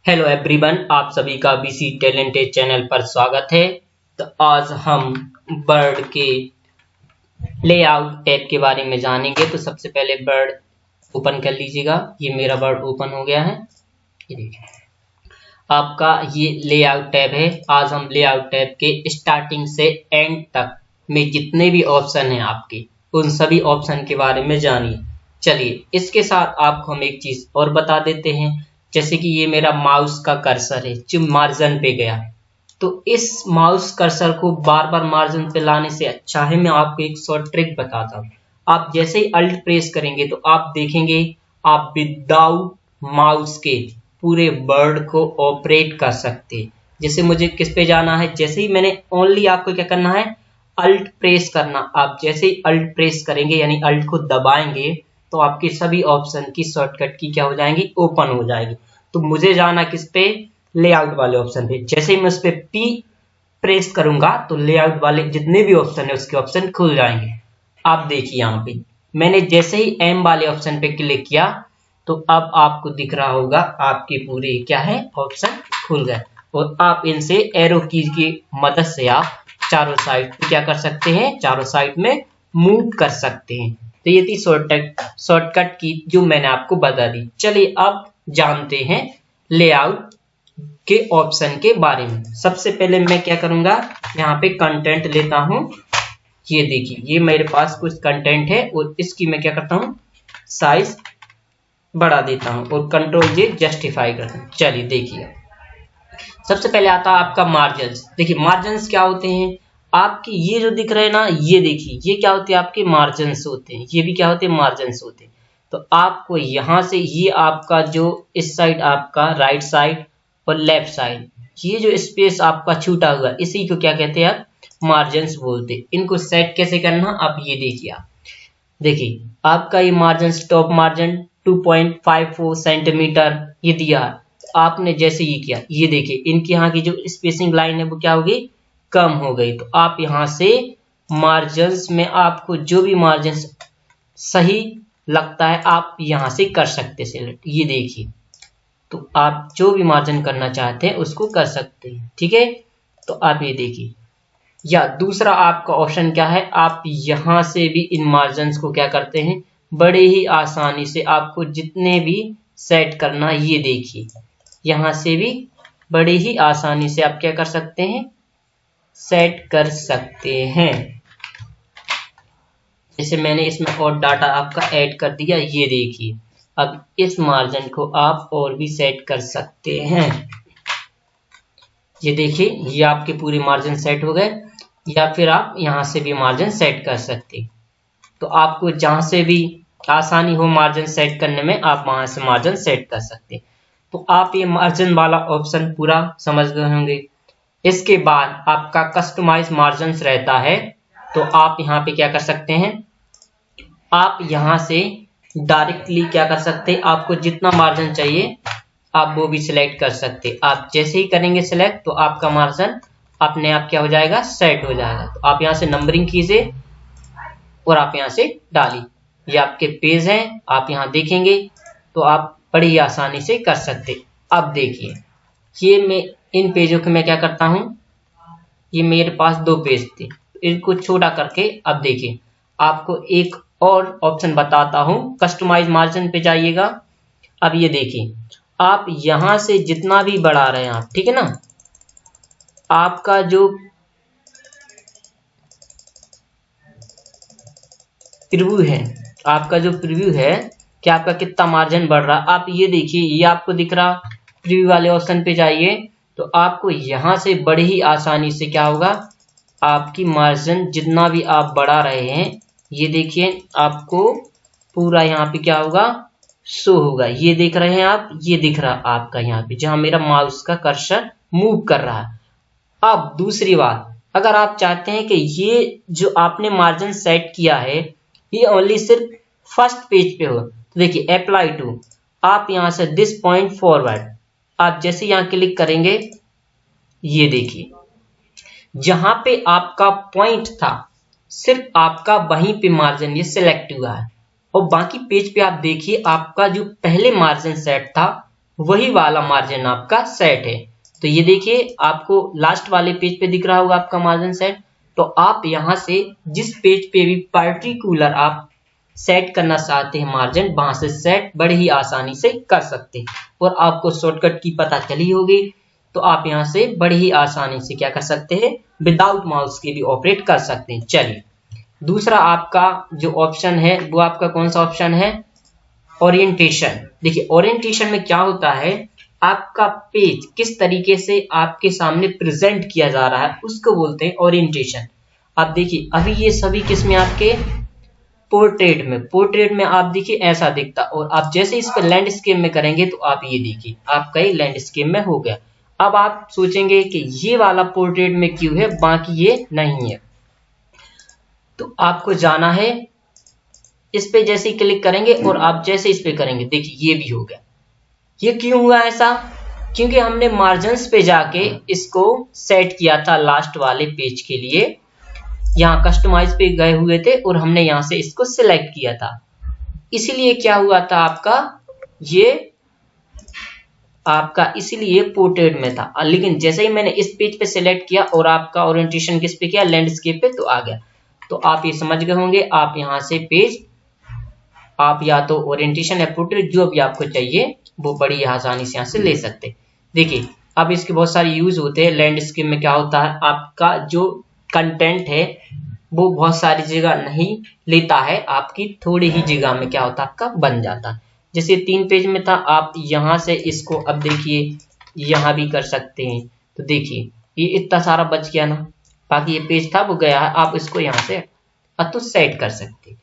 Hello everyone, आप सभी का बीसी टैलेंटेड चैनल पर स्वागत है। तो आज हम वर्ड के लेआउट टैब के बारे में जानेंगे। तो सबसे पहले वर्ड ओपन कर लीजिएगा। ये मेरा वर्ड ओपन हो गया है। ये देखिए, आपका ये लेआउट टैब है। आज हम लेआउट टैब के स्टार्टिंग से एंड तक में जितने भी ऑप्शन हैं आपके, उन सभी ऑप्शन के बारे में जानिए। चलिए, इसके साथ आपको हम एक चीज और बता देते हैं। जैसे कि ये मेरा माउस का कर्सर है जो मार्जिन पे गया है, तो इस माउस कर्सर को बार बार मार्जिन पे लाने से अच्छा है मैं आपको एक शॉर्ट ट्रिक बताता हूँ। आप जैसे ही अल्ट प्रेस करेंगे तो आप देखेंगे आप विदाउट माउस के पूरे वर्ड को ऑपरेट कर सकते हैं। जैसे मुझे किस पे जाना है, जैसे ही मैंने ओनली आपको क्या करना है, अल्ट प्रेस करना। आप जैसे ही अल्ट प्रेस करेंगे यानी अल्ट को दबाएंगे तो आपके सभी ऑप्शन की शॉर्टकट की क्या हो जाएंगी, ओपन हो जाएगी। तो मुझे जाना किस पे, लेआउट वाले ऑप्शन पे। जैसे ही मैं उस पे पी प्रेस करूंगा तो लेआउट वाले जितने भी ऑप्शन है उसके ऑप्शन खुल जाएंगे। आप देखिए यहाँ पे मैंने जैसे ही एम वाले ऑप्शन पे क्लिक किया तो अब आपको दिख रहा होगा आपके पूरे क्या है ऑप्शन खुल गए। और आप इनसे एरो की मदद से आप चारों साइड क्या कर सकते हैं, चारों साइड में मूव कर सकते हैं। तो ये थी शॉर्टकट की जो मैंने आपको बता दी। चलिए अब जानते हैं लेआउट के ऑप्शन के बारे में। सबसे पहले मैं क्या करूंगा, यहाँ पे कंटेंट लेता हूं। ये देखिए, ये मेरे पास कुछ कंटेंट है और इसकी मैं क्या करता हूं, साइज बढ़ा देता हूं और कंट्रोल जे जस्टिफाई करता हूं। चलिए देखिए, सबसे पहले आता है आपका मार्जिन्स। देखिए मार्जिन्स क्या होते हैं, आपके ये जो दिख रहे हैं ना, ये देखिए ये क्या होते हैं, आपके मार्जिन्स होते हैं। ये भी क्या होते हैं, मार्जिन्स होते हैं। तो आपको यहां से ये आपका जो इस साइड आपका राइट साइड और लेफ्ट साइड ये जो स्पेस आपका छूटा हुआ, इसी को क्या कहते हैं आप, मार्जिन्स बोलते हैं। इनको सेट कैसे करना, आप ये देखिए। आप देखिए आपका ये मार्जिन्स, टॉप मार्जिन 2.54 सेंटीमीटर ये दिया। आपने जैसे ये किया, ये देखिए इनके यहाँ की जो स्पेसिंग लाइन है वो क्या होगी, कम हो गई। तो आप यहाँ से मार्जिन्स में आपको जो भी मार्जिन सही लगता है आप यहाँ से कर सकते सिलेक्ट। ये देखिए, तो आप जो भी मार्जिन करना चाहते हैं उसको कर सकते हैं, ठीक है। तो आप ये देखिए, या दूसरा आपका ऑप्शन क्या है, आप यहाँ से भी इन मार्जिन्स को क्या करते हैं, बड़े ही आसानी से आपको जितने भी सेट करना, ये देखिए यहाँ से भी बड़े ही आसानी से आप क्या कर सकते हैं, सेट कर सकते हैं। जैसे मैंने इसमें और डाटा आपका ऐड कर दिया, ये देखिए अब इस मार्जिन को आप और भी सेट कर सकते हैं। ये देखिए ये आपके पूरे मार्जिन सेट हो गए। या फिर आप यहाँ से भी मार्जिन सेट कर सकते हैं। तो आपको जहां से भी आसानी हो मार्जिन सेट करने में, आप वहां से मार्जिन सेट कर सकते हैं। तो आप ये मार्जिन वाला ऑप्शन पूरा समझ गए होंगे। इसके बाद आपका कस्टमाइज मार्जिन रहता है। तो आप यहाँ पे क्या कर सकते हैं, आप यहाँ से डायरेक्टली क्या कर सकते हैं, आपको जितना मार्जिन चाहिए आप वो भी सिलेक्ट कर सकते हैं। आप जैसे ही करेंगे सिलेक्ट तो आपका मार्जिन अपने आप क्या हो जाएगा, सेट हो जाएगा। तो आप यहाँ से नंबरिंग कीजिए और आप यहाँ से डालिए। ये आपके पेज हैं, आप यहाँ देखेंगे तो आप बड़ी आसानी से कर सकते। अब देखिए ये मैं इन पेजों को मैं क्या करता हूँ, ये मेरे पास 2 पेज थे, इनको छोटा करके अब देखिए आपको एक और ऑप्शन बताता हूँ। कस्टमाइज मार्जिन पे जाइएगा। अब ये देखिए आप यहाँ से जितना भी बढ़ा रहे हैं आप, ठीक है ना, आपका जो प्रीव्यू है, आपका जो प्रीव्यू है कि आपका कितना मार्जिन बढ़ रहा है, आप ये देखिए ये आपको दिख रहा। प्रीव्यू वाले ऑप्शन पे जाइए तो आपको यहाँ से बड़ी ही आसानी से क्या होगा, आपकी मार्जिन जितना भी आप बढ़ा रहे हैं ये देखिए आपको पूरा यहाँ पे क्या होगा, शो होगा। ये देख रहे हैं आप, ये दिख रहा आपका यहाँ पे जहां मेरा माउस का कर्सर मूव कर रहा है। अब दूसरी बात, अगर आप चाहते हैं कि ये जो आपने मार्जिन सेट किया है ये ओनली सिर्फ फर्स्ट पेज पे हो, तो देखिए अप्लाई टू, आप यहां से दिस पॉइंट फॉरवर्ड, आप जैसे यहां क्लिक करेंगे ये देखिए जहां पे आपका पॉइंट था सिर्फ आपका वहीं पे मार्जिन ये सिलेक्ट हुआ है। और बाकी पेज पे आप देखिए आपका जो पहले मार्जिन सेट था वही वाला मार्जिन आपका सेट है। तो ये देखिए आपको लास्ट वाले पेज पे दिख रहा होगा आपका मार्जिन सेट। तो आप यहाँ से जिस पेज पे भी पर्टिकुलर आप सेट करना चाहते हैं मार्जिन, वहां से सेट बड़े ही आसानी से कर सकते हैं। और आपको शॉर्टकट की पता चली होगी, तो आप यहाँ से बड़ी ही आसानी से क्या कर सकते हैं, विदाउट माउस के भी ऑपरेट कर सकते हैं। चलिए दूसरा आपका जो ऑप्शन है वो आपका कौन सा ऑप्शन है, ओरिएंटेशन। देखिए ओरिएंटेशन में क्या होता है, आपका पेज किस तरीके से आपके सामने प्रेजेंट किया जा रहा है उसको बोलते हैं ओरिएंटेशन। अब देखिए अभी ये सभी किसमें आपके पोर्ट्रेट में, पोर्ट्रेट में आप देखिए ऐसा दिखता, और आप जैसे इस पर लैंडस्केप में करेंगे तो आप ये देखिए आपका ये लैंडस्केप में हो गया। अब आप सोचेंगे कि ये वाला पोर्ट्रेट में क्यों है, बाकी ये नहीं है। तो आपको जाना है, इस पे जैसे ही क्लिक करेंगे और आप जैसे इस पे करेंगे, देखिए ये भी हो गया। ये क्यों हुआ ऐसा, क्योंकि हमने मार्जिन्स पे जाके इसको सेट किया था लास्ट वाले पेज के लिए। यहाँ कस्टमाइज पे गए हुए थे और हमने यहाँ से इसको सिलेक्ट किया था, इसीलिए क्या हुआ था आपका ये आपका इसीलिए पोर्ट्रेट में था। लेकिन जैसे ही मैंने इस पेज पे सिलेक्ट किया और आपका ओरिएंटेशन किस पे किया, लैंडस्केप पे, तो आ गया। तो आप ये समझ गए होंगे, आप यहाँ से पेज आप या तो ओरिएंटेशन या पोर्ट्रेट जो भी आपको चाहिए वो बड़ी आसानी से यहाँ से ले सकते। देखिए अब इसके बहुत सारे यूज होते हैं। लैंडस्केप में क्या होता है, आपका जो कंटेंट है वो बहुत सारी जगह नहीं लेता है, आपकी थोड़ी ही जगह में क्या होता है आपका बन जाता है। जैसे 3 पेज में था, आप यहाँ से इसको अब देखिए यहाँ भी कर सकते हैं। तो देखिए ये इतना सारा बच गया ना, बाकी ये पेज था वो गया है, आप इसको यहाँ से तो सेट कर सकते हैं।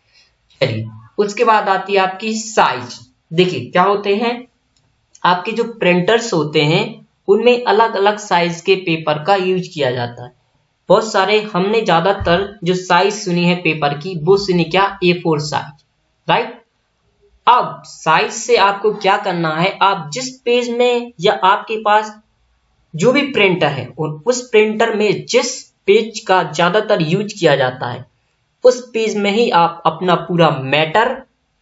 चलिए उसके बाद आती है आपकी साइज। देखिए क्या होते हैं, आपके जो प्रिंटर्स होते हैं उनमें अलग अलग साइज के पेपर का यूज किया जाता है। बहुत सारे हमने ज्यादातर जो साइज सुनी है पेपर की वो सुनी क्या, A4 साइज, राइट। अब साइज से आपको क्या करना है, आप जिस पेज में या आपके पास जो भी प्रिंटर है और उस प्रिंटर में जिस पेज का ज्यादातर यूज किया जाता है उस पेज में ही आप अपना पूरा मैटर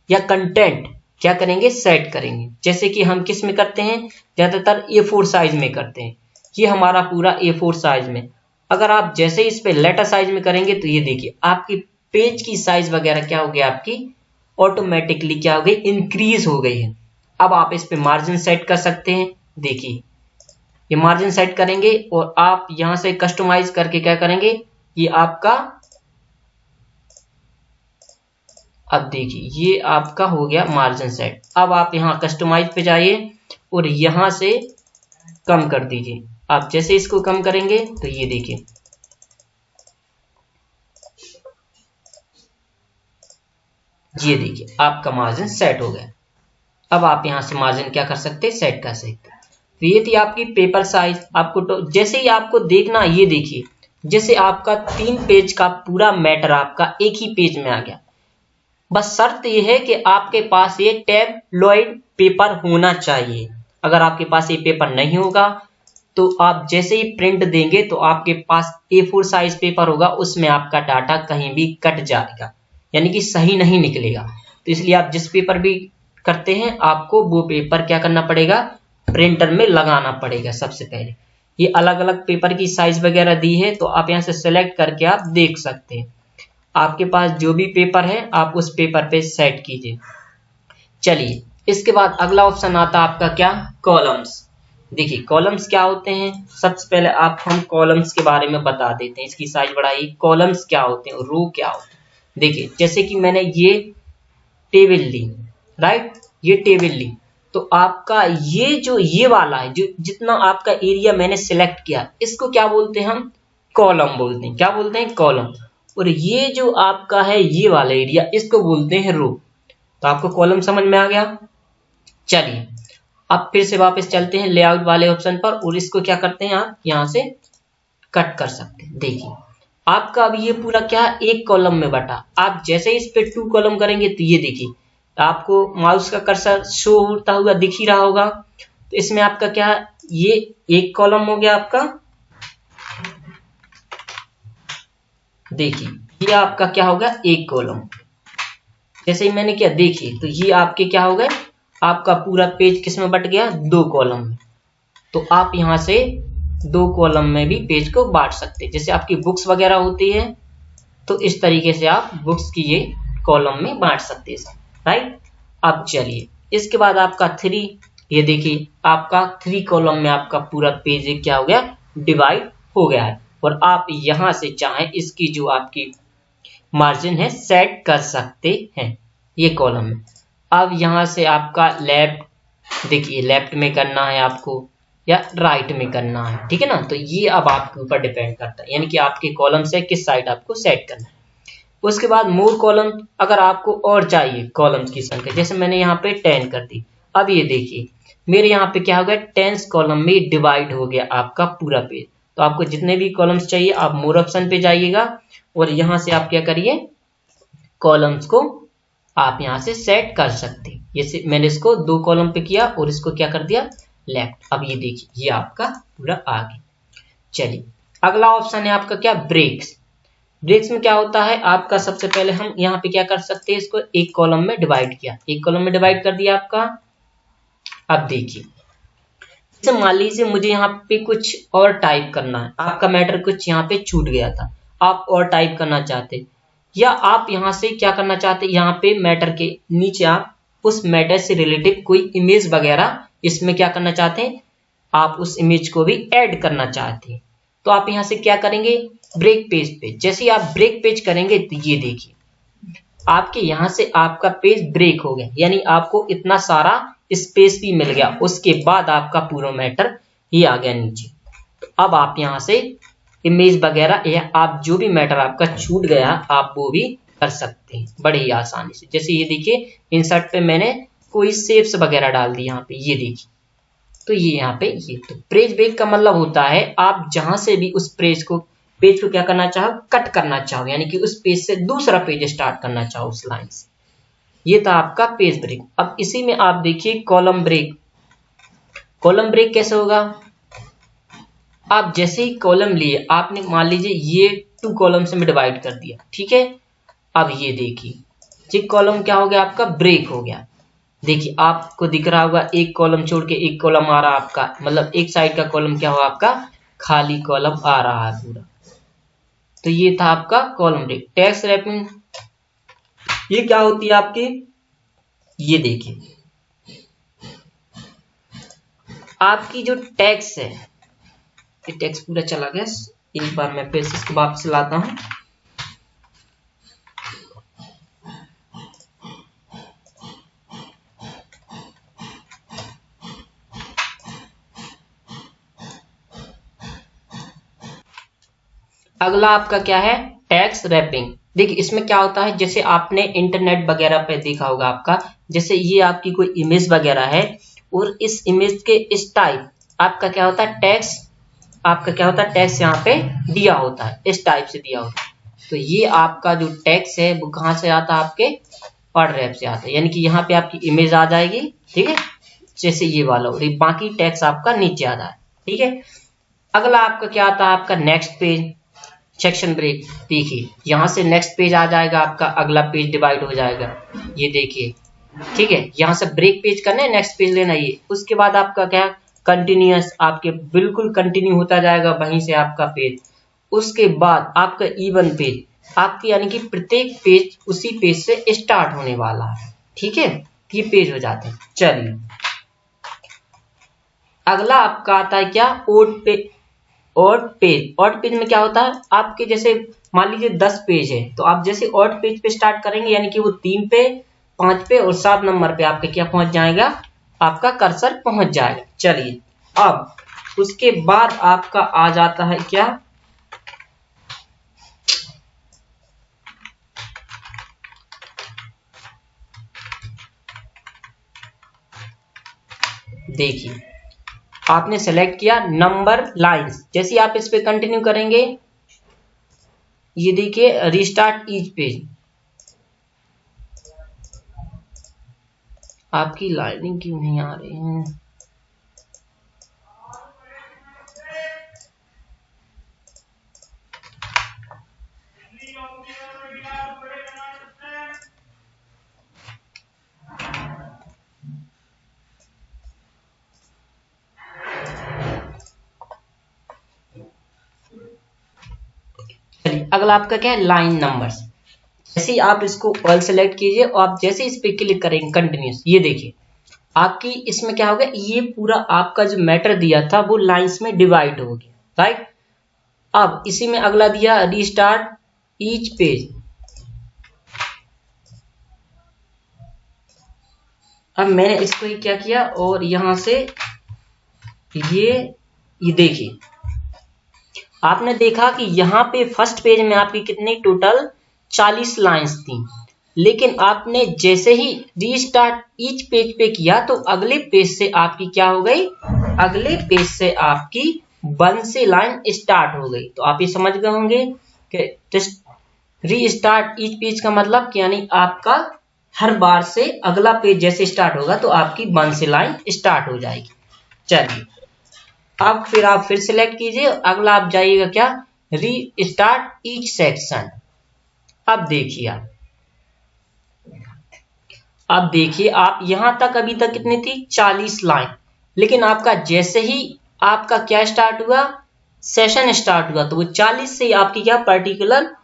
या कंटेंट क्या करेंगे, सेट करेंगे। जैसे कि हम किस में करते हैं, ज्यादातर A4 साइज में करते हैं। ये हमारा पूरा A4 साइज में, अगर आप जैसे इस पे लेटर साइज में करेंगे तो ये देखिए आपकी पेज की साइज वगैरह क्या हो गई, आपकी ऑटोमेटिकली क्या हो गई, इंक्रीज हो गई है। अब आप इस पे मार्जिन सेट कर सकते हैं। देखिए ये मार्जिन सेट करेंगे और आप यहां से कस्टमाइज करके क्या करेंगे, ये आपका अब देखिए ये आपका हो गया मार्जिन सेट। अब आप यहाँ कस्टमाइज पे जाइए और यहां से कम कर दीजिए। आप जैसे इसको कम करेंगे तो ये देखिए आपका मार्जिन सेट हो गया। अब आप यहां से मार्जिन क्या कर सकते हैं, सेट कर सकते हैं। तो ये थी आपकी पेपर साइज। आपको तो जैसे ही आपको देखना, ये देखिए जैसे आपका 3 पेज का पूरा मैटर आपका एक ही पेज में आ गया। बस शर्त ये है कि आपके पास ये टैबलॉइड पेपर होना चाहिए। अगर आपके पास ये पेपर नहीं होगा तो आप जैसे ही प्रिंट देंगे तो आपके पास A4 साइज पेपर होगा, उसमें आपका डाटा कहीं भी कट जाएगा, यानी कि सही नहीं निकलेगा। तो इसलिए आप जिस पेपर भी करते हैं आपको वो पेपर क्या करना पड़ेगा, प्रिंटर में लगाना पड़ेगा। सबसे पहले ये अलग अलग पेपर की साइज वगैरह दी है, तो आप यहाँ से सेलेक्ट करके आप देख सकते हैं। आपके पास जो भी पेपर है आप उस पेपर पे सेट कीजिए। चलिए इसके बाद अगला ऑप्शन आता है आपका क्या, कॉलम्स। देखिए कॉलम्स क्या होते हैं, सबसे पहले आप हम कॉलम्स के बारे में बता देते हैं, इसकी साइज बढ़ाइए। कॉलम्स क्या होते हैं, रो क्या होते हैं। देखिए जैसे कि मैंने ये टेबल ली, राइट, ये टेबल ली, तो आपका ये जो ये वाला है, जो जितना आपका एरिया मैंने सिलेक्ट किया, इसको क्या बोलते हैं हम, कॉलम बोलते हैं। क्या बोलते हैं, कॉलम। और ये जो आपका है ये वाला एरिया, इसको बोलते हैं रो। तो आपको कॉलम समझ में आ गया। चलिए अब फिर से वापस चलते हैं लेआउट वाले ऑप्शन पर, और इसको क्या करते हैं, आप यहां से कट कर सकते हैं। देखिए आपका अब ये पूरा क्या, एक कॉलम में बटा। आप जैसे इस पे 2 कॉलम करेंगे तो ये देखिए आपको माउस का कर्सर शो होता हुआ दिख ही रहा होगा। तो इसमें आपका क्या, ये एक कॉलम हो गया आपका। देखिए ये आपका क्या होगा, एक कॉलम। जैसे ही मैंने क्या, देखिए तो ये आपके क्या हो गए, आपका पूरा पेज किस में बट गया, 2 कॉलम में। तो आप यहाँ से 2 कॉलम में भी पेज को बांट सकते हैं। जैसे आपकी बुक्स वगैरह होती है तो इस तरीके से आप बुक्स की ये कॉलम में बांट सकते हैं, राइट। अब चलिए इसके बाद आपका 3, ये देखिए आपका 3 कॉलम में आपका पूरा पेज क्या हो गया, डिवाइड हो गया है। और आप यहां से चाहें इसकी जो आपकी मार्जिन है सेट कर सकते हैं ये कॉलम में। अब यहां से आपका लेफ्ट, देखिए लेफ्ट में करना है आपको या राइट में करना है, ठीक है ना। तो ये अब आपके ऊपर डिपेंड करता है, यानी कि आपके कॉलम से किस साइड आपको सेट करना है। उसके बाद मोर कॉलम, अगर आपको और चाहिए कॉलम्स की संख्या, जैसे मैंने यहाँ पे 10 कर दी। अब ये देखिए मेरे यहाँ पे क्या हो गया, 10 कॉलम में डिवाइड हो गया आपका पूरा पेज। तो आपको जितने भी कॉलम्स चाहिए आप मोर ऑप्शन पे जाइएगा और यहाँ से आप क्या करिए, कॉलम्स को आप यहाँ से सेट कर सकते हैं। जैसे मैंने इसको 2 कॉलम पे किया और इसको क्या कर दिया, लेफ्ट। अब ये देखिए ये आपका पूरा आ गया। चलिए अगला ऑप्शन है आपका क्या, ब्रेक्स। ब्रेक्स में क्या होता है आपका, सबसे पहले हम यहाँ पे क्या कर सकते हैं, इसको एक कॉलम में डिवाइड किया, एक कॉलम में डिवाइड कर दिया आपका। अब देखिए जैसे मान लीजिए मुझे यहाँ पे कुछ और टाइप करना है, आपका मैटर कुछ यहाँ पे छूट गया था, आप और टाइप करना चाहते, या आप यहाँ से क्या करना चाहते, यहाँ पे मैटर के नीचे आप उस मैटर से रिलेटिव कोई इमेज वगैरह इसमें क्या करना चाहते हैं, आप उस इमेज को भी ऐड करना चाहते हैं। तो आप यहाँ से क्या करेंगे, ब्रेक पेज पे। जैसे ही आप ब्रेक पेज करेंगे तो ये देखिए आपके यहाँ से आपका पेज ब्रेक हो गया, यानी आपको इतना सारा स्पेस भी मिल गया। उसके बाद आपका पूरा मैटर ये आ गया नीचे। तो अब आप यहाँ से इमेज वगैरह या आप जो भी मैटर आपका छूट गया आप वो भी कर सकते हैं बड़े ही आसानी से। जैसे ये देखिए इंसर्ट पे मैंने कोई शेप्स वगैरह डाल दी यहाँ पे, ये देखिए तो ये यहाँ पे ये। तो पेज ब्रेक का मतलब होता है आप जहां से भी उस पेज को क्या करना चाहो, कट करना चाहो, यानी कि उस पेज से दूसरा पेज स्टार्ट करना चाहो उस लाइन से। ये था आपका पेज ब्रेक। अब इसी में आप देखिए कॉलम ब्रेक। कॉलम ब्रेक कैसे होगा, आप जैसे ही कॉलम लिए आपने मान लीजिए ये 2 कॉलम्स में डिवाइड कर दिया, ठीक है। अब ये देखिए ये कॉलम क्या हो गया, आपका ब्रेक हो गया। देखिए आपको दिख रहा होगा एक कॉलम छोड़ के एक कॉलम आ रहा है आपका, मतलब एक साइड का कॉलम क्या हुआ आपका, खाली कॉलम आ रहा है पूरा। तो ये था आपका कॉलम ब्रेक। टेक्स्ट रैपिंग ये क्या होती है आपकी, ये देखिए आपकी जो टेक्स्ट है, ये टेक्स्ट पूरा चला गया, एक बार मैं फिर से इसको वापस लाता हूं। अगला आपका क्या है, टेक्स्ट रैपिंग। देखिए इसमें क्या होता है, जैसे आपने इंटरनेट वगैरह पे देखा होगा आपका, जैसे ये आपकी कोई इमेज वगैरह है और इस इमेज के इस टाइप आपका क्या होता है, टेक्स्ट आपका क्या होता है, टेक्स्ट यहाँ पे दिया होता है, इस टाइप से दिया होता है। तो ये आपका जो टेक्स्ट है वो कहाँ से आता है, आपके वर्ड रैप से आता है, यानी कि यहाँ पे आपकी इमेज आ जाएगी, ठीक है, जैसे ये वाला, और बाकी टेक्स्ट आपका नीचे आ रहा है, ठीक है। अगला आपका क्या आता है, आपका नेक्स्ट पेज, सेक्शन ब्रेक। देखिए यहाँ से नेक्स्ट पेज आ जाएगा आपका, अगला पेज डिवाइड हो जाएगा, ये देखिए, ठीक है। यहाँ से ब्रेक पेज करना है, नेक्स्ट पेज लेना ये। उसके बाद आपका क्या, कंटिन्यूअस, आपके बिल्कुल कंटिन्यू होता जाएगा वहीं से आपका पेज। उसके बाद आपका इवन पेज, आपके यानी कि प्रत्येक पेज उसी पेज से स्टार्ट होने वाला है, ठीक है। ये पेज हो जाते हैं। चलिए अगला आपका आता है क्या, odd page. Odd page, odd page में क्या होता है, आपके जैसे मान लीजिए 10 पेज है, तो आप जैसे ऑड पेज पे स्टार्ट करेंगे यानी कि वो 3 पे, 5 पे और 7 नंबर पे आपके क्या पहुंच जाएगा, आपका कर्सर पहुंच जाएगा। चलिए अब उसके बाद आपका आ जाता है क्या, देखिए आपने सेलेक्ट किया नंबर लाइंस। जैसे आप इस पे कंटिन्यू करेंगे, ये देखिए रिस्टार्ट ईच पेज, आपकी लाइनिंग क्यों नहीं आ रही है, चलिए अगला आपका क्या है, लाइन नंबर्स। जैसे ही आप इसको ऑल सेलेक्ट कीजिए और आप जैसे इस पे क्लिक करेंगे कंटिन्यूस, ये देखिए आपकी इसमें क्या हो गया, ये पूरा आपका जो मैटर दिया था वो लाइंस में डिवाइड हो गया, राइट। अब इसी में अगला दिया रीस्टार्ट ईच पेज। अब मैंने इसको ही क्या किया और यहां से ये देखिए आपने देखा कि यहाँ पे फर्स्ट पेज में आपकी कितनी टोटल 40 लाइंस थी, लेकिन आपने जैसे ही रीस्टार्ट ईच पेज पे किया तो अगले पेज से आपकी क्या हो गई, अगले पेज से आपकी 1 से लाइन स्टार्ट हो गई। तो आप ये समझ गए होंगे कि रीस्टार्ट ईच पेज का मतलब यानी आपका हर बार से अगला पेज जैसे स्टार्ट होगा तो आपकी 1 से लाइन स्टार्ट हो जाएगी। चलिए अब फिर आप फिर सिलेक्ट कीजिए, अगला आप जाइएगा क्या, रीस्टार्ट ईच सेक्शन। अब देखिए आप यहां तक अभी तक कितनी थी, 40 लाइन, लेकिन आपका जैसे ही आपका क्या स्टार्ट हुआ, सेशन स्टार्ट हुआ, तो वो 40 से आपकी क्या पर्टिकुलर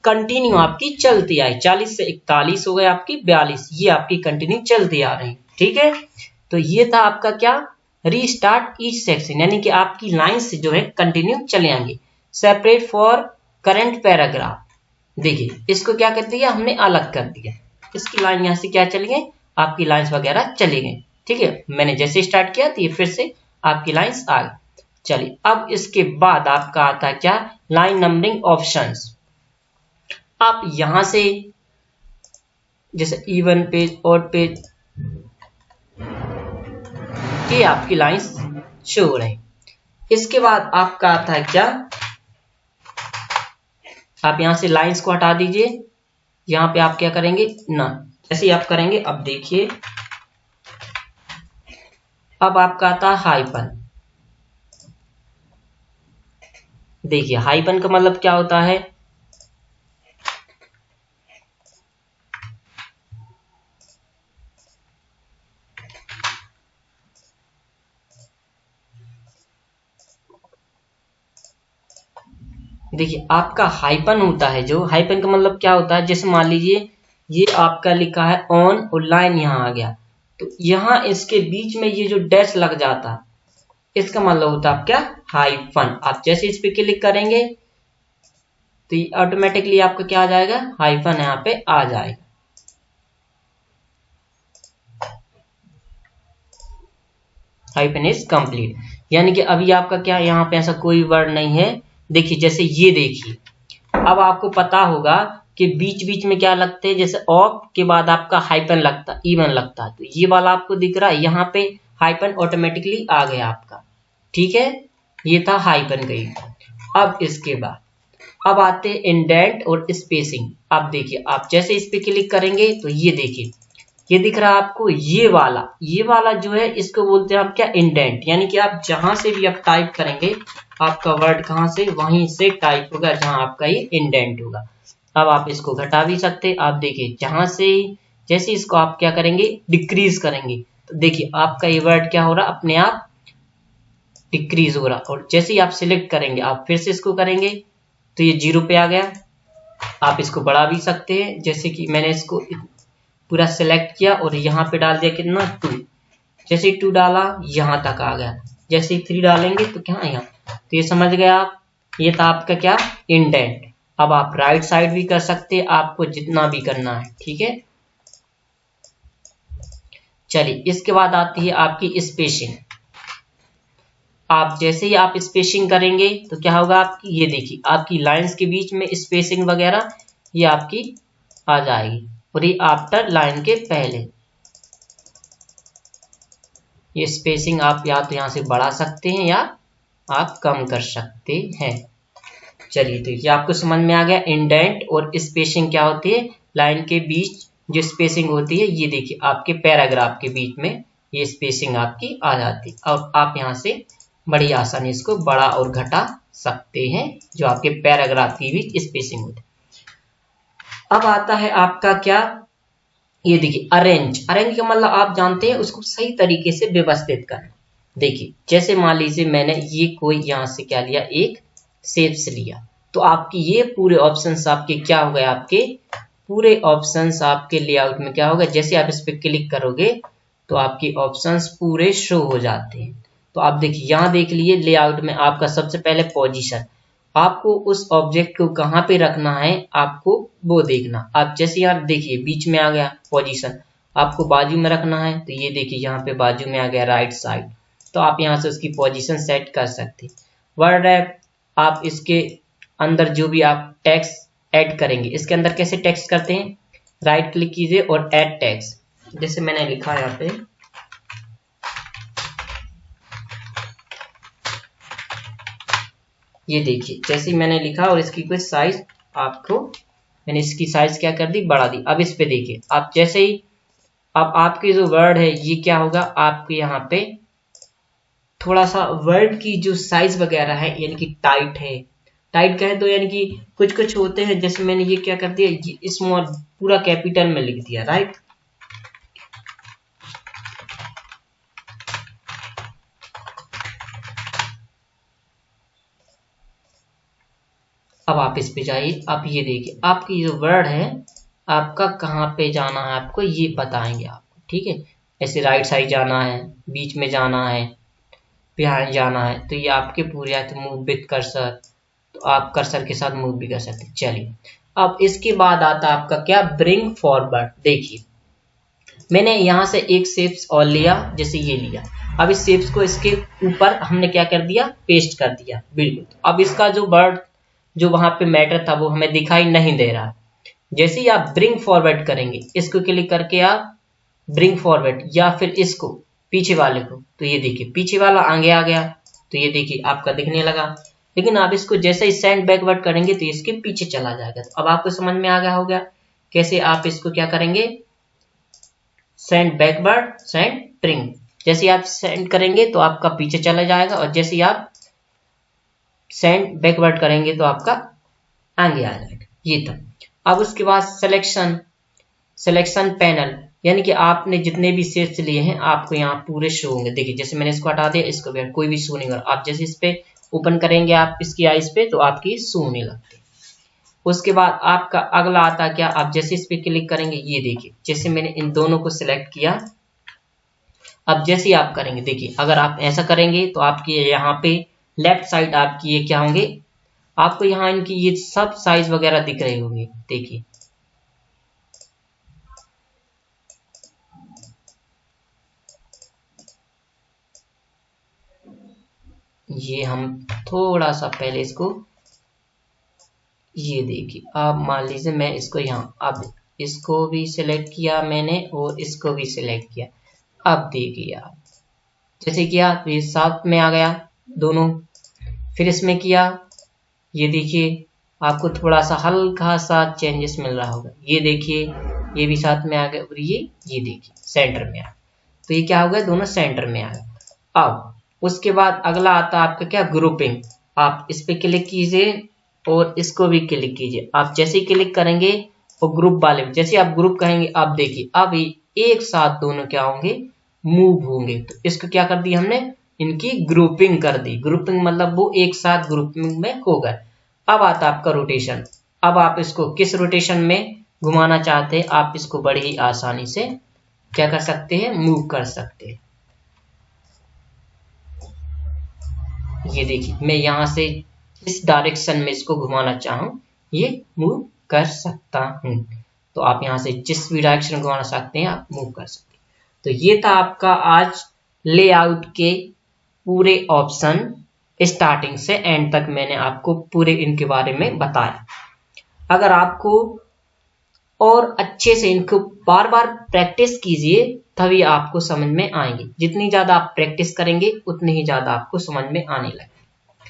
कंटिन्यू आपकी चलती आई, 40 से 41 हो गए आपकी 42, ये आपकी कंटिन्यू चलती आ रही, ठीक है। तो ये था आपका क्या, रीस्टार्ट ईच सेक्शन, यानी कि आपकी लाइंस जो है कंटिन्यू चले आएंगे। सेपरेट फॉर करंट पैराग्राफ, देखिए इसको क्या कर दिया हमने, अलग कर दिया, इसकी लाइन यहाँ से क्या चली गई, आपकी लाइंस वगैरह चली गई, ठीक है। मैंने जैसे स्टार्ट किया तो ये फिर से आपकी लाइंस आ गई। चलिए अब इसके बाद आपका आता है क्या, लाइन नंबरिंग ऑप्शंस। आप यहां से जैसे इवन पेज, ऑड पेज, ये आपकी लाइंस शो हो रही। इसके बाद आपका आता है क्या, आप यहां से लाइंस को हटा दीजिए, यहां पे आप क्या करेंगे ना, जैसे ही आप करेंगे अब देखिए अब आपका आता है हाइपन। देखिए हाइपन का मतलब क्या होता है, देखिए आपका हाइपन होता है, जो हाइपन का मतलब क्या होता है, जैसे मान लीजिए ये आपका लिखा है ऑन और लाइन यहाँ आ गया, तो यहाँ इसके बीच में ये जो डैश लग जाता है, इसका मतलब होता है क्या, हाइफन। आप जैसे इस पे क्लिक करेंगे तो ये ऑटोमेटिकली आपका क्या आ जाएगा, हाइफन यहाँ पे आ जाएगा। हाइफन इज कंप्लीट, यानी कि अभी आपका क्या यहाँ पे ऐसा कोई वर्ड नहीं है। देखिए जैसे ये देखिए, अब आपको पता होगा कि बीच बीच में क्या लगते हैं, जैसे ऑफ के बाद आपका हाइपन लगता, इवन लगता है, तो ये वाला आपको दिख रहा है, यहाँ पे हाइपन ऑटोमेटिकली आ गया आपका, ठीक है। ये था हाइपन का ही। अब इसके बाद अब आते हैं इंडेंट और स्पेसिंग। अब देखिए आप जैसे इस पे क्लिक करेंगे तो ये देखिए ये दिख रहा है आपको, ये वाला जो है इसको बोलते हैं आप क्या, इंडेंट, यानी कि आप जहां से भी आप टाइप करेंगे आपका वर्ड कहां से, वहीं से टाइप होगा जहां आपका ये इंडेंट होगा। अब आप इसको घटा भी सकते हैं, आप देखिए जहां से जैसे इसको आप क्या करेंगे, डिक्रीज करेंगे, तो देखिए आपका ये वर्ड क्या हो रहा, अपने आप डिक्रीज हो रहा, और जैसे ही आप सिलेक्ट करेंगे आप फिर से इसको करेंगे तो ये 0 पे आ गया। आप इसको बढ़ा भी सकते हैं, जैसे कि मैंने इसको पूरा सिलेक्ट किया और यहाँ पे डाल दिया कितना, 2, जैसे 2 डाला यहाँ तक आ गया, जैसे ही 3 डालेंगे तो क्या यहाँ, तो ये समझ गए आप, ये था आपका क्या, इंडेंट। अब आप राइट साइड भी कर सकते हैं, आपको जितना भी करना है, ठीक है। चलिए इसके बाद आती है आपकी स्पेसिंग। आप जैसे ही आप स्पेसिंग करेंगे तो क्या होगा आपकी, ये देखिए आपकी लाइंस के बीच में स्पेसिंग वगैरह ये आपकी आ जाएगी, और ये आफ्टर लाइन के पहले, ये स्पेसिंग आप या तो यहाँ से बढ़ा सकते हैं या आप कम कर सकते हैं। चलिए तो ये आपको समझ में आ गया, इंडेंट और स्पेसिंग क्या होती है, लाइन के बीच जो स्पेसिंग होती है, ये देखिए आपके पैराग्राफ के बीच में ये स्पेसिंग आपकी आ जाती है। अब आप यहाँ से बड़ी आसानी इसको बड़ा और घटा सकते हैं, जो आपके पैराग्राफ की भी स्पेसिंग होती है। अब आता है आपका क्या, ये देखिए अरेंज। अरेंज का मतलब आप जानते हैं, उसको सही तरीके से व्यवस्थित करना। देखिए जैसे मान लीजिए मैंने ये कोई यहाँ से क्या लिया, एक शेप्स लिया, तो आपकी ये पूरे ऑप्शंस आपके क्या हो गए, आपके पूरे ऑप्शंस आपके लेआउट में क्या होगा, जैसे आप इस पे क्लिक करोगे तो आपके ऑप्शंस पूरे शो हो जाते हैं। तो आप देखिए यहाँ देख लिए लेआउट में आपका सबसे पहले पोजीशन, आपको उस ऑब्जेक्ट को कहाँ पे रखना है आपको वो देखना। आप जैसे यहाँ देखिए बीच में आ गया पोजीशन, आपको बाजू में रखना है तो ये देखिए यहाँ पे बाजू में आ गया राइट साइड, तो आप यहाँ से उसकी पोजीशन सेट कर सकते। वर्ड रैप, आप इसके अंदर जो भी आप टेक्स्ट ऐड करेंगे, इसके अंदर कैसे टेक्स्ट करते हैं, राइट क्लिक कीजिए और ऐड टेक्स्ट, जैसे मैंने लिखा है यहाँ पे ये देखिए जैसे ही मैंने लिखा और इसकी कुछ साइज आपको मैंने इसकी साइज क्या कर दी, बढ़ा दी। अब इस पे देखिए आप जैसे ही अब आपके जो वर्ड है ये क्या होगा, आपके यहाँ पे थोड़ा सा वर्ड की जो साइज वगैरह है यानी कि टाइट है, टाइट कहे तो यानी कि कुछ कुछ होते हैं, जैसे मैंने ये क्या कर दिया, ये स्मॉल पूरा कैपिटल में लिख दिया, राइट। अब आप इस पे जाइए, आप ये देखिए आपकी जो वर्ड है आपका कहाँ पे जाना है आपको ये बताएंगे आपको, ठीक है। ऐसे राइट साइड जाना है, बीच में जाना है, बिहाइंड जाना है, तो ये आपके पूरे या तो मूव विद कर्सर, तो आप कर्सर के साथ मूव भी कर सकते हैं। चलिए अब इसके बाद आता है आपका क्या, ब्रिंग फॉरवर्ड। देखिए मैंने यहाँ से एक शेप्स और लिया, जैसे ये लिया, अब इस शेप्स को इसके ऊपर हमने क्या कर दिया, पेस्ट कर दिया, बिल्कुल। अब इसका जो वर्ड जो वहां पे मैटर था वो हमें दिखाई नहीं दे रहा। जैसे ही आप ब्रिंग फॉरवर्ड करेंगे, इसको क्लिक करके आप ब्रिंग फॉरवर्ड या फिर इसको पीछे वाले को, तो ये देखिए पीछे वाला आगे आ गया, तो ये देखिए आपका दिखने लगा। लेकिन आप इसको जैसे ही सेंड बैकवर्ड करेंगे तो इसके पीछे चला जाएगा। तो अब आपको समझ में आ गया होगा कैसे आप इसको क्या करेंगे, सेंड बैकवर्ड, सेंड ब्रिंग। जैसे आप सेंड करेंगे तो आपका पीछे चला जाएगा और जैसे ही आप सेंड बैकवर्ड करेंगे तो आपका आगे आ जाएगा, ये था। अब उसके बाद सिलेक्शन, सिलेक्शन पैनल, यानी कि आपने जितने भी शेप्स लिए हैं आपको यहाँ पूरे शो होंगे। देखिए जैसे मैंने इसको हटा दिया, इसको भी कोई भी शो नहीं कर, आप जैसे इस पे ओपन करेंगे आप इसकी आइज पे तो आपकी शो होने लगती। उसके बाद आपका अगला आता क्या, आप जैसे इस पे क्लिक करेंगे, ये देखिए जैसे मैंने इन दोनों को सिलेक्ट किया, अब जैसे ही आप करेंगे देखिए अगर आप ऐसा करेंगे तो आपकी यहाँ पे लेफ्ट साइड आपकी ये क्या होंगे, आपको यहाँ इनकी ये सब साइज वगैरह दिख रहे होंगे। देखिए ये हम थोड़ा सा पहले इसको, ये देखिए आप मान लीजिए मैं इसको यहाँ, अब इसको भी सिलेक्ट किया मैंने और इसको भी सिलेक्ट किया। अब देखिए आप जैसे किया तो ये साथ में आ गया दोनों, फिर इसमें किया, ये देखिए आपको थोड़ा सा हल्का सा चेंजेस मिल रहा होगा। ये देखिए ये भी साथ में आ गया और ये देखिए सेंटर में आ, तो ये क्या हो गया, दोनों सेंटर में आ गए। अब उसके बाद अगला आता है आपका क्या, ग्रुपिंग। आप इस पे क्लिक कीजिए और इसको भी क्लिक कीजिए। आप जैसे ही क्लिक करेंगे और ग्रुप वाले जैसे आप ग्रुप कहेंगे, आप देखिए अब एक साथ दोनों क्या होंगे, मूव होंगे। तो इसको क्या कर दिया हमने, इनकी ग्रुपिंग कर दी। ग्रुपिंग मतलब वो एक साथ ग्रुपिंग में हो गए। अब आता आपका रोटेशन। अब आप इसको किस रोटेशन में घुमाना चाहते हैं, आप इसको बड़ी ही आसानी से क्या कर सकते हैं, मूव कर सकते हैं। ये देखिए मैं यहाँ से जिस डायरेक्शन में इसको घुमाना चाहूँ ये मूव कर सकता हूँ। तो आप यहाँ से जिस भी डायरेक्शन में घुमाना चाहते हैं आप मूव कर सकते हैं। तो ये था आपका आज लेआउट के पूरे ऑप्शन, स्टार्टिंग से एंड तक मैंने आपको पूरे इनके बारे में बताया। अगर आपको और अच्छे से इनको बार बार प्रैक्टिस कीजिए तभी आपको समझ में आएंगे। जितनी ज्यादा आप प्रैक्टिस करेंगे उतनी ही ज्यादा आपको समझ में आने लगेगा।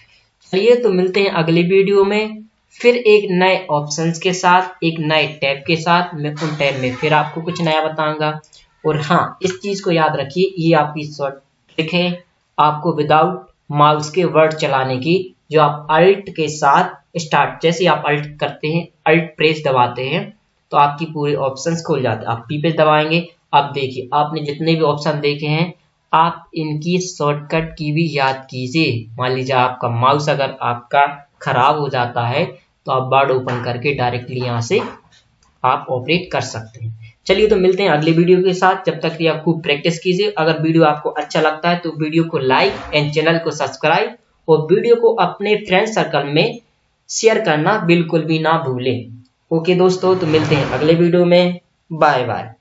चलिए तो मिलते हैं अगली वीडियो में फिर एक नए ऑप्शंस के साथ, एक नए टैब के साथ। मैं उन टैब में फिर आपको कुछ नया बताऊंगा। और हाँ, इस चीज को याद रखिए, ये आपकी शॉर्ट ट्रिक है आपको विदाउट माउस के वर्ड चलाने की, जो आप अल्ट के साथ स्टार्ट, जैसे आप अल्ट करते हैं, अल्ट प्रेस दबाते हैं तो आपकी पूरे ऑप्शंस खुल जाते हैं। आप पी पे दबाएंगे, अब देखिए आपने जितने भी ऑप्शन देखे हैं आप इनकी शॉर्टकट की भी याद कीजिए। मान लीजिए आपका माउस अगर आपका खराब हो जाता है तो आप बर्ड ओपन करके डायरेक्टली यहाँ से आप ऑपरेट कर सकते हैं। चलिए तो मिलते हैं अगले वीडियो के साथ, जब तक कि आप खूब प्रैक्टिस कीजिए। अगर वीडियो आपको अच्छा लगता है तो वीडियो को लाइक एंड चैनल को सब्सक्राइब और वीडियो को अपने फ्रेंड सर्कल में शेयर करना बिल्कुल भी ना भूलें। ओके दोस्तों, तो मिलते हैं अगले वीडियो में। Bye bye.